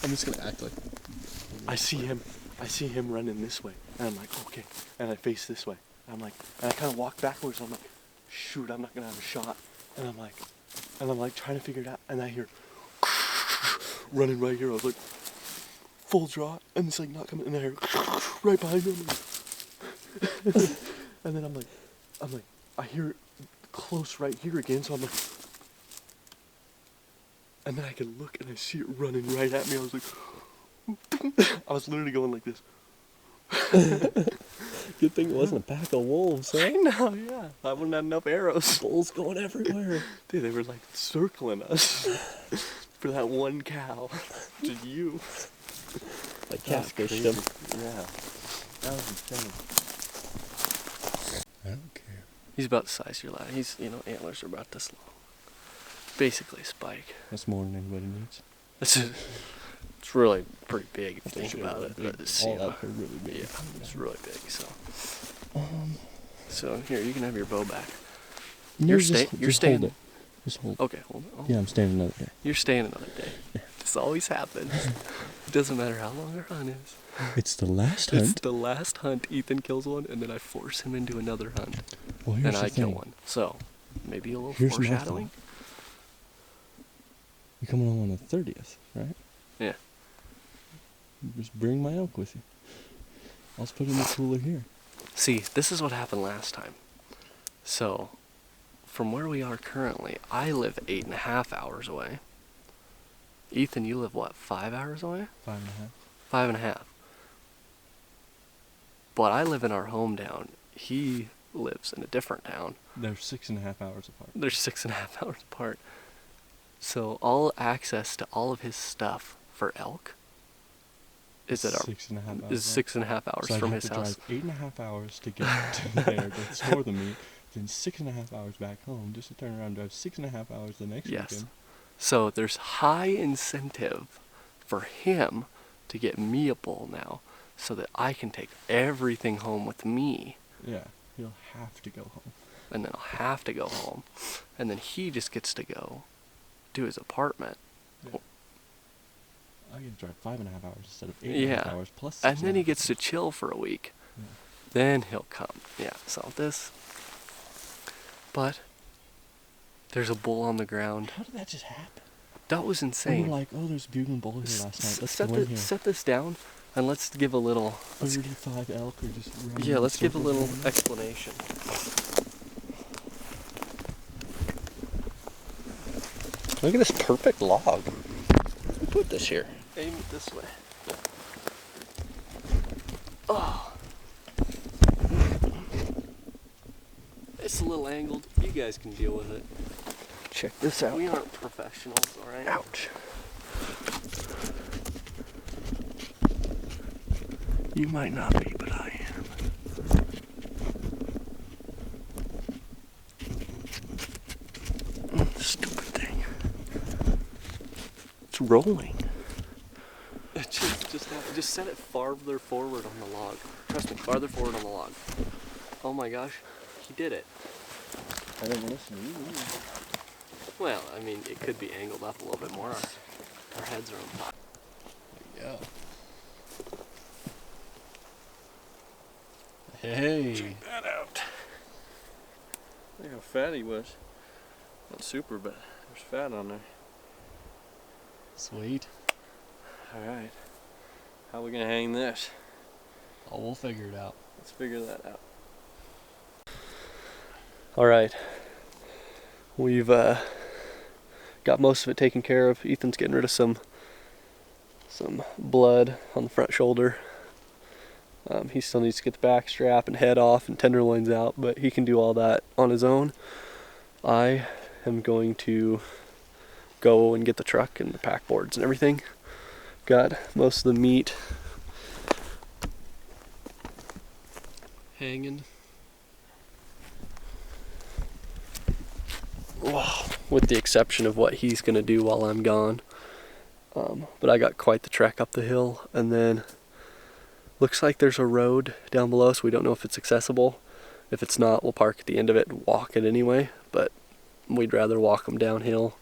I'm just gonna act like I see him running this way, and I'm like, okay, and I face this way. And I'm like, and I kind of walk backwards. I'm like, shoot, I'm not gonna have a shot. And I'm like trying to figure it out, and I hear running right here. I was like, full draw, and it's like not coming, and I hear right behind him. And then I'm like, I hear it close right here again, so I'm like, and then I can look and I see it running right at me. I was like, I was literally going like this. good thing it wasn't a pack of wolves, huh? I know, yeah. I wouldn't have enough arrows. Bulls going everywhere. Dude, they were like circling us for that one cow. Just you. Like catfished him. Yeah. That was insane. I don't care. He's about the size of your lad. He's, antlers are about this long. Basically a spike. That's more than anybody needs. It's really pretty big if you think about it. Big. All out there really big. Yeah, it's really big. So here, you can have your bow back. You're staying. Just hold it. Just hold it. Okay, hold it. Yeah, I'm staying another day. You're staying another day. This always happens. It doesn't matter how long our hunt is. It's the last hunt. It's the last hunt. Ethan kills one, and then I force him into another hunt. Well, here's and the I kill thing. one. So maybe a little Here's my foreshadowing. thought. You're coming home on the 30th, right? Yeah. Just bring my elk with you. I'll just put it in the cooler here. See, this is what happened last time. So, from where we are currently, I live 8.5 hours away. Ethan, you live what, 5 hours away? 5.5. 5.5. But I live in our hometown. He lives in a different town. They're 6.5 hours apart. They're 6.5 hours apart. So all access to all of his stuff for elk is at our 6.5 hours. is 6.5 hours so from I'd his have house. to drive 8.5 hours to get to there to store the meat, then 6.5 hours back home just to turn around and drive 6.5 hours the next Yes. weekend. So there's high incentive for him to get me a bull now, so that I can take everything home with me, Yeah, he'll have to go home. and then I'll have to go home, and then he just gets to go to his apartment. Yeah. I can drive 5.5 hours instead of 8.5 hours plus 6.5 And then he gets to chill for a week. Yeah. Then he'll come. Yeah, so this. But there's a bull on the ground. How did that just happen? That was We insane. were like, oh, there's a bugling bull here last night. Let's go in here. Set this down, and let's give a little. 35 elk are just running Yeah, in let's give a circles little around. explanation. Look at this perfect log. Who put this here? Aim it this way. Oh. It's a little angled. You guys can deal with it. Check this out. We aren't professionals, alright? Ouch. You might not be, but I am. Stupid thing. It's rolling. Just set it farther forward on the log. Trust me, farther forward on the log. Oh my gosh, he did it. I didn't listen to you. Well, I mean, it could be angled up a little bit more. Our heads are on top. There you go. Hey. Check that out. Look how fat he was. Not super, but there's fat on there. Sweet. Alright. How are we gonna hang this? Oh, we'll figure it out. Let's figure that out. Alright. We've got most of it taken care of. Ethan's getting rid of some blood on the front shoulder. He still needs to get the back strap and head off and tenderloins out, but he can do all that on his own. I am going to go and get the truck and the pack boards and everything. Got most of the meat hanging. With the exception of what he's going to do while I'm gone. But I got quite the trek up the hill, and then looks like there's a road down below, so we don't know if it's accessible. If it's not, we'll park at the end of it and walk it anyway, but we'd rather walk them downhill.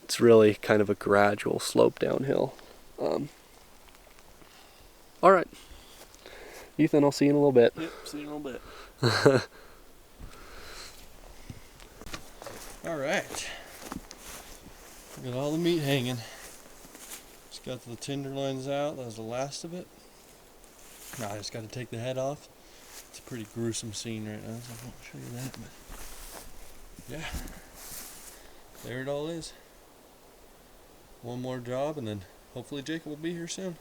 It's really kind of a gradual slope downhill. All right. Ethan, I'll see you in a little bit. Yep, see you in a little bit. Alright. Got all the meat hanging. Just got the tenderloins out. That was the last of it. Now I just got to take the head off. It's a pretty gruesome scene right now, so I won't show you that. But yeah, there it all is. One more job, and then hopefully Jacob will be here soon.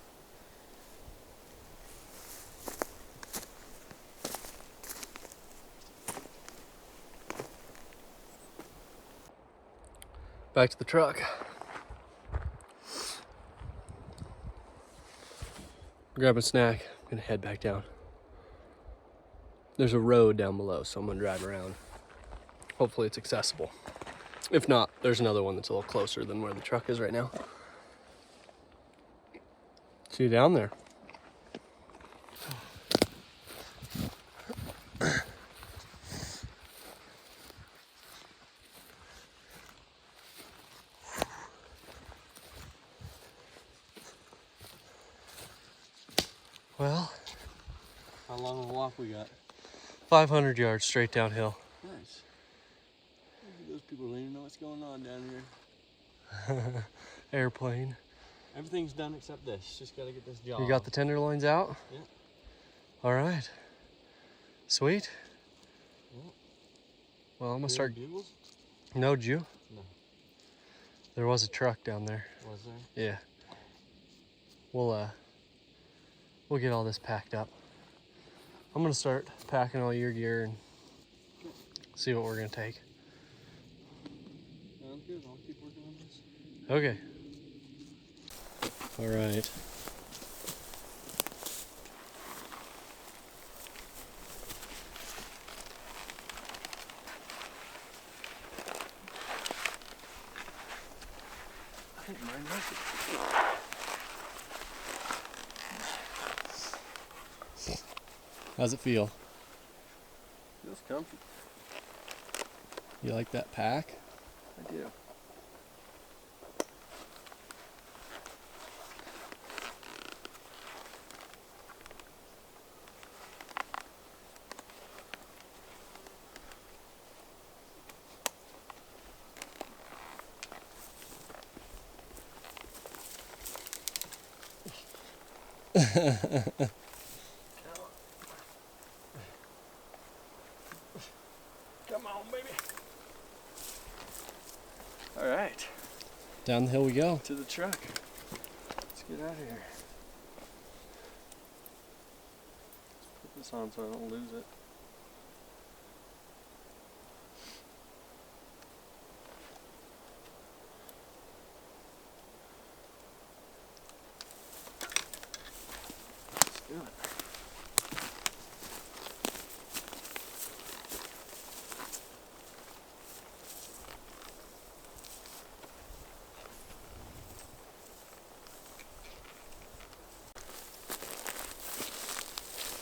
Back to the truck. Grab a snack. I'm gonna head back down. There's a road down below, so I'm gonna drive around. Hopefully it's accessible. If not, there's another one that's a little closer than where the truck is right now. See you down there. Well, How long of a walk we got? 500 yards straight downhill. Nice. Look at those people, they don't even know what's going on down here. Airplane. Everything's done except this. Just gotta get this job. You got the tenderloins out? Yeah. All right. Sweet. Yeah. Well, I'm gonna Hear start. bugles? No, Jew. No. There was a truck down there. Was there? Yeah. We'll get all this packed up. I'm gonna start packing all your gear and see what we're gonna take. Sounds good. I'll keep working on this. Okay. All right. I think mine like it. How's it feel? Feels comfy. You like that pack? I do. Come on, baby. All right, Down the hill we go. to the truck. Let's get out of here. Let's put this on so I don't lose it. Let's do it.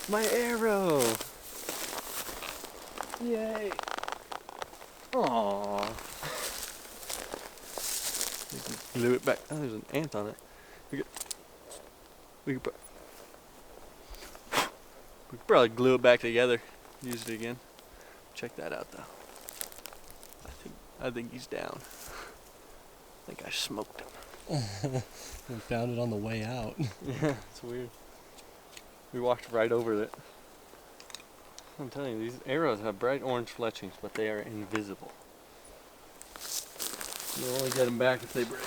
My arrow! Yay! Aww. We can glue it back. Oh, there's an ant on it. We could probably glue it back together. Use it again. Check that out though. I think he's down. I think I smoked him. We found it on the way out. Yeah, it's weird. We walked right over it. I'm telling you, these arrows have bright orange fletchings, but they are invisible. You only get them back if they break.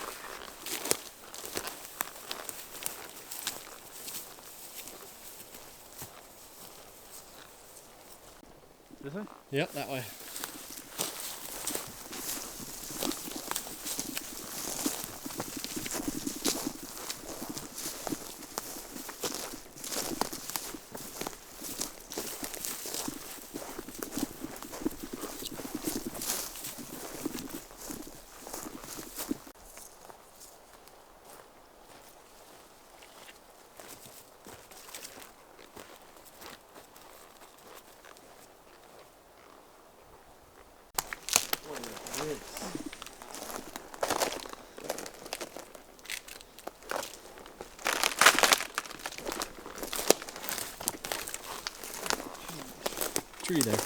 This way? Yep, that way. tree there.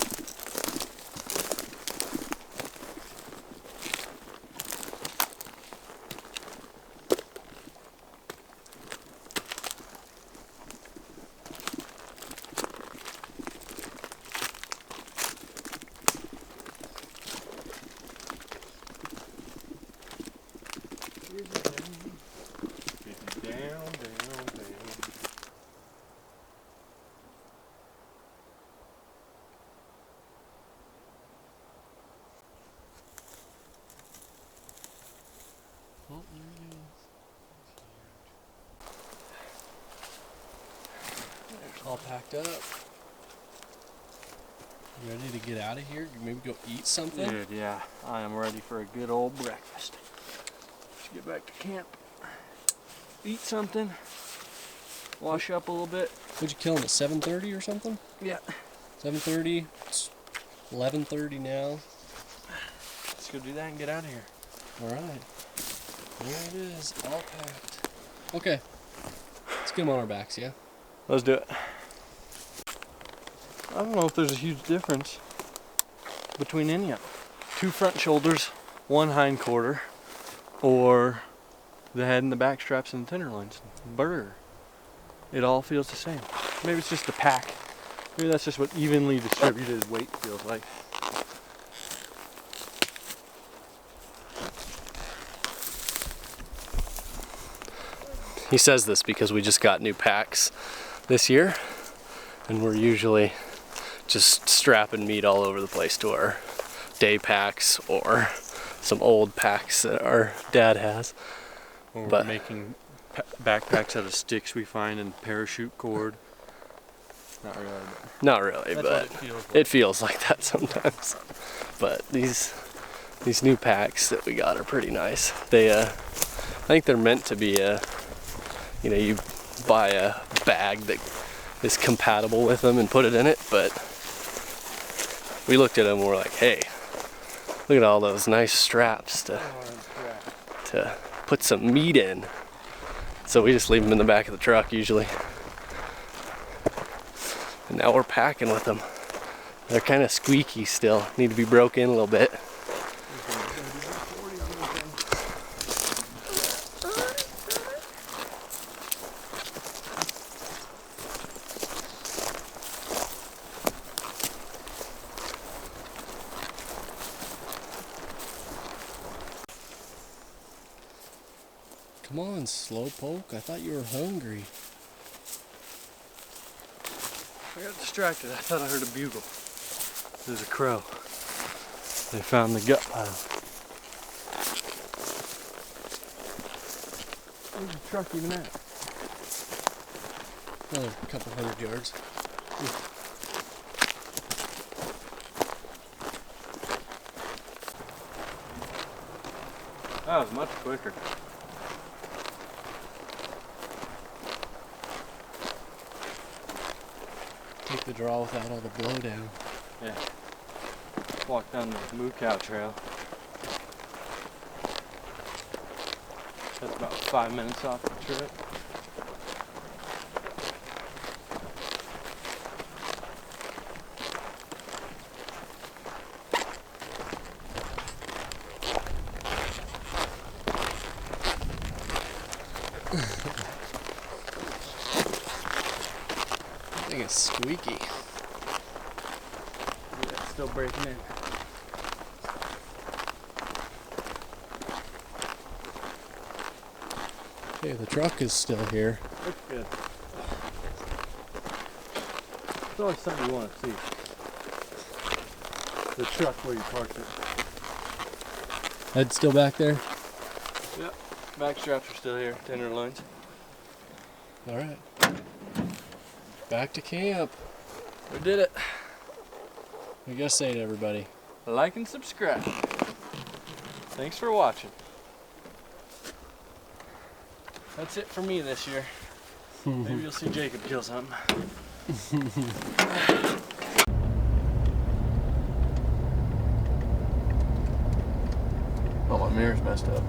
Oh, there it is. All packed up. You ready to get out of here? Maybe go eat something? Dude, yeah. I am ready for a good old breakfast. Let's get back to camp. Eat something. Wash up a little bit. Would you kill him at 7:30 or something? Yeah. 7:30. It's 11:30 now. Let's go do that and get out of here. All right. There it is, all packed. Okay. Let's get them on our backs, yeah? Let's do it. I don't know if there's a huge difference between any of them. 2 front shoulders, 1 hind quarter, or the head and the back straps and the tenderloins. Burr. It all feels the same. Maybe it's just the pack. Maybe that's just what evenly distributed weight feels like. He says this because we just got new packs this year, and we're usually just strapping meat all over the place to our day packs or some old packs that our dad has. Or But- we're making backpacks out of sticks we find and parachute cord. Not really. Not really, That's but what it feels like. it feels like that sometimes. But these new packs that we got are pretty nice. They I think they're meant to be you buy a bag that is compatible with them and put it in it, but we looked at them and we're like, hey, look at all those nice straps to put some meat in. So we just leave them in the back of the truck usually. And now we're packing with them. They're kind of squeaky still, need to be broke in a little bit. Come on, slowpoke. I thought you were hungry. I got distracted. I thought I heard a bugle. There's a crow. They found the gut pile. Where's the truck even at? Another couple 100 yards. That was much quicker. Take the draw without all the blowdown. Yeah. Walk down the moo cow trail. That's about 5 minutes off the trip. I think it's squeaky. Yeah, it's still breaking in. Okay, the truck is still here. Looks good. It's always something you want to see. The truck where you parked it. Head still back there? Yep. Back straps are still here. Tenderloins. All right. Back to camp. We did it. We gotta say to everybody. Like and subscribe. Thanks for watching. That's it for me this year. Maybe you'll see Jacob kill something. Oh, my mirror's messed up.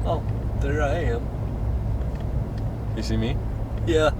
Oh, there I am. You see me? Yeah.